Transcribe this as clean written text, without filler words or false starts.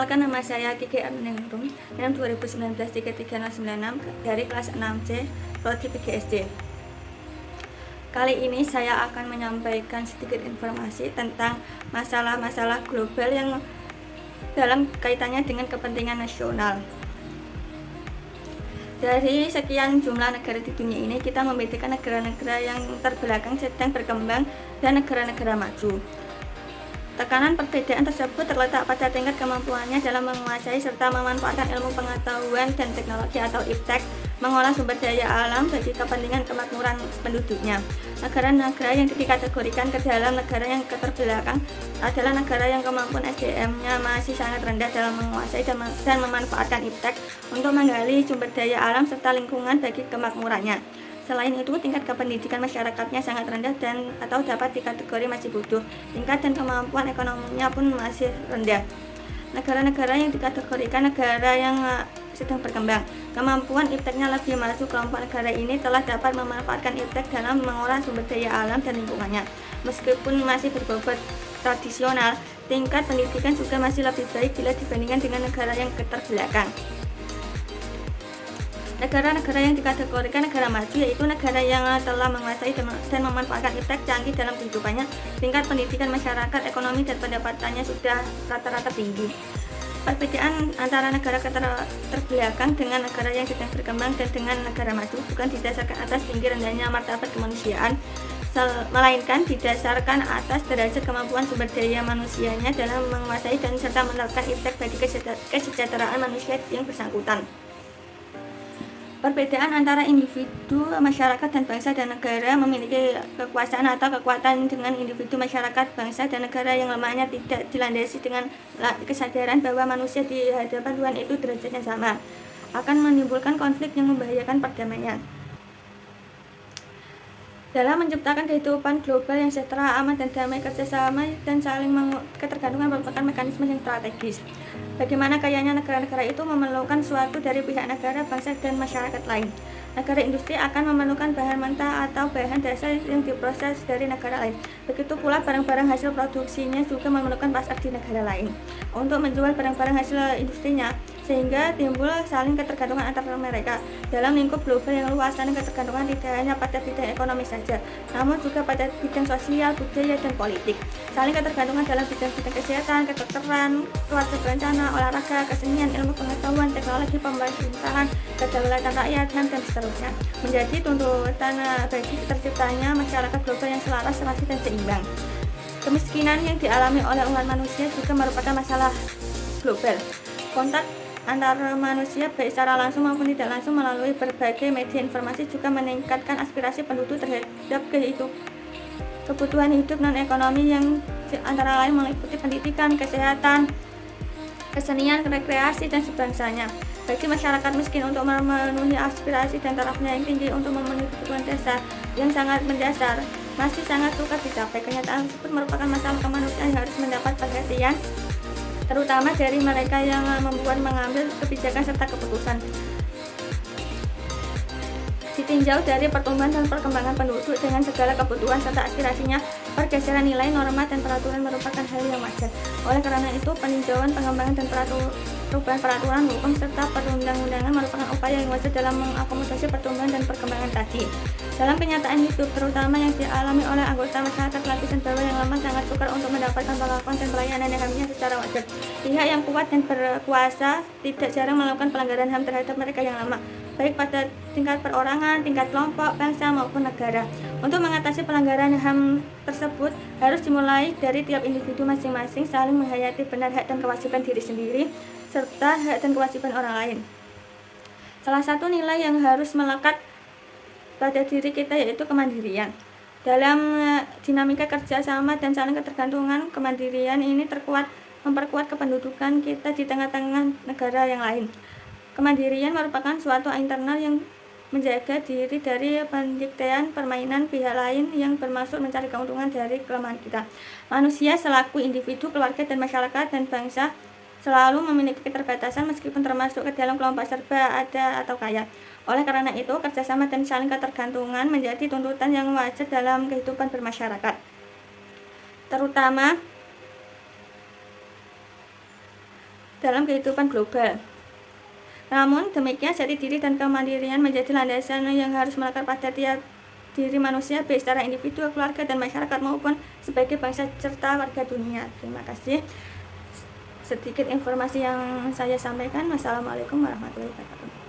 Perkenalkan, nama saya Kiki Aminingrum, NIM 2019-33096 dari kelas 6C, Prodi PGSD. Kali ini saya akan menyampaikan sedikit informasi tentang masalah-masalah global yang dalam kaitannya dengan kepentingan nasional. Dari sekian jumlah negara di dunia ini, kita membedakan negara-negara yang terbelakang, sedang berkembang, dan negara-negara maju. Tekanan perbedaan tersebut terletak pada tingkat kemampuannya dalam menguasai serta memanfaatkan ilmu pengetahuan dan teknologi atau iptek, mengolah sumber daya alam bagi kepentingan kemakmuran penduduknya. Negara-negara yang dikategorikan ke dalam negara yang keterbelakang adalah negara yang kemampuan SDM-nya masih sangat rendah dalam menguasai dan memanfaatkan iptek untuk menggali sumber daya alam serta lingkungan bagi kemakmurannya. Selain itu, tingkat kependidikan masyarakatnya sangat rendah dan atau dapat dikategori masih bodoh. Tingkat dan kemampuan ekonominya pun masih rendah. Negara-negara yang dikategorikan negara yang sedang berkembang, kemampuan ipteknya lebih maju. Kelompok negara ini telah dapat memanfaatkan iptek dalam mengolah sumber daya alam dan lingkungannya. Meskipun masih berbobot tradisional, tingkat pendidikan juga masih lebih baik bila dibandingkan dengan negara yang keterbelakang. Negara-negara yang dikategorikan negara maju yaitu negara yang telah menguasai dan memanfaatkan iptek canggih dalam kehidupannya. Tingkat pendidikan masyarakat, ekonomi, dan pendapatannya sudah rata-rata tinggi. Perbedaan antara negara terbelakang dengan negara yang sedang berkembang dan dengan negara maju bukan didasarkan atas tinggi rendahnya martabat kemanusiaan, melainkan didasarkan atas derajat kemampuan sumber daya manusianya dalam menguasai dan serta menerapkan iptek bagi kesejahteraan manusia yang bersangkutan. Perbedaan antara individu, masyarakat, dan bangsa dan negara memiliki kekuasaan atau kekuatan dengan individu, masyarakat, bangsa, dan negara yang lemahnya tidak dilandasi dengan kesadaran bahwa manusia di hadapan Tuhan itu derajatnya sama, akan menimbulkan konflik yang membahayakan perdamaian. Dalam menciptakan kehidupan global yang sejahtera, aman, dan damai, kerjasama dan saling ketergantungan merupakan mekanisme yang strategis. Bagaimana kayanya negara-negara itu memerlukan suatu dari pihak negara, bangsa, dan masyarakat lain. Negara industri akan memerlukan bahan mentah atau bahan dasar yang diproses dari negara lain. Begitu pula barang-barang hasil produksinya juga memerlukan pasar di negara lain untuk menjual barang-barang hasil industrinya, sehingga timbul saling ketergantungan antara mereka. Dalam lingkup global yang luas, saling ketergantungan tidak hanya pada bidang ekonomi saja, namun juga pada bidang sosial, budaya, dan politik. Saling ketergantungan dalam bidang-bidang kesehatan, kedokteran, keluarga berencana, olahraga, kesenian, ilmu pengetahuan, teknologi, pemerintahan, kedaulatan rakyat, dan seterusnya, menjadi tuntutan bagi terciptanya masyarakat global yang selaras, serasi, dan seimbang. Kemiskinan yang dialami oleh umat manusia juga merupakan masalah global. Kontak antara manusia baik secara langsung maupun tidak langsung melalui berbagai media informasi juga meningkatkan aspirasi penduduk terhadap kebutuhan hidup non-ekonomi yang antara lain meliputi pendidikan, kesehatan, kesenian, rekreasi, dan sebangsanya. Bagi masyarakat miskin, untuk memenuhi aspirasi dan tarafnya yang tinggi untuk memenuhi kebutuhan dasar yang sangat mendasar masih sangat sukar dicapai. Kenyataan tersebut merupakan masalah kemanusiaan yang harus mendapat perhatian, terutama dari mereka yang mengambil kebijakan serta keputusan. Ditinjau dari pertumbuhan dan perkembangan penduduk dengan segala kebutuhan serta aspirasinya, pergeseran nilai, norma, dan peraturan merupakan hal yang wajar. Oleh karena itu, peninjauan, pengembangan, dan perubahan peraturan hukum serta perundang-undangan merupakan upaya yang wajar dalam mengakomodasi pertumbuhan dan perkembangan tadi. Dalam kenyataan hidup, terutama yang dialami oleh anggota masyarakat lapisan bawah yang lemah, sangat sukar untuk mendapatkan pengakuan dan pelayanan yang hamnya secara wajar. Pihak yang kuat dan berkuasa tidak jarang melakukan pelanggaran HAM terhadap mereka yang lemah, baik pada tingkat perorangan, tingkat kelompok, bangsa, maupun negara. Untuk mengatasi pelanggaran HAM tersebut harus dimulai dari tiap individu masing-masing, saling menghayati benar hak dan kewajiban diri sendiri serta hak dan kewajiban orang lain. Salah satu nilai yang harus melekat pada diri kita yaitu kemandirian. Dalam dinamika kerjasama dan saling ketergantungan, kemandirian ini memperkuat kependudukan kita di tengah-tengah negara yang lain. Kemandirian merupakan suatu internal yang menjaga diri dari pendiktaian permainan pihak lain yang bermaksud mencari keuntungan dari kelemahan kita. Manusia selaku individu, keluarga, dan masyarakat dan bangsa selalu memiliki keterbatasan meskipun termasuk ke dalam kelompok serba ada atau kaya. Oleh karena itu, kerjasama dan saling ketergantungan menjadi tuntutan yang wajar dalam kehidupan bermasyarakat. Terutama dalam kehidupan global. Namun demikian, jati diri dan kemandirian menjadi landasan yang harus melekat pada tiap diri manusia, baik secara individu, keluarga, dan masyarakat maupun sebagai bangsa serta warga dunia. Terima kasih. Sedikit informasi yang saya sampaikan. Wassalamualaikum warahmatullahi wabarakatuh.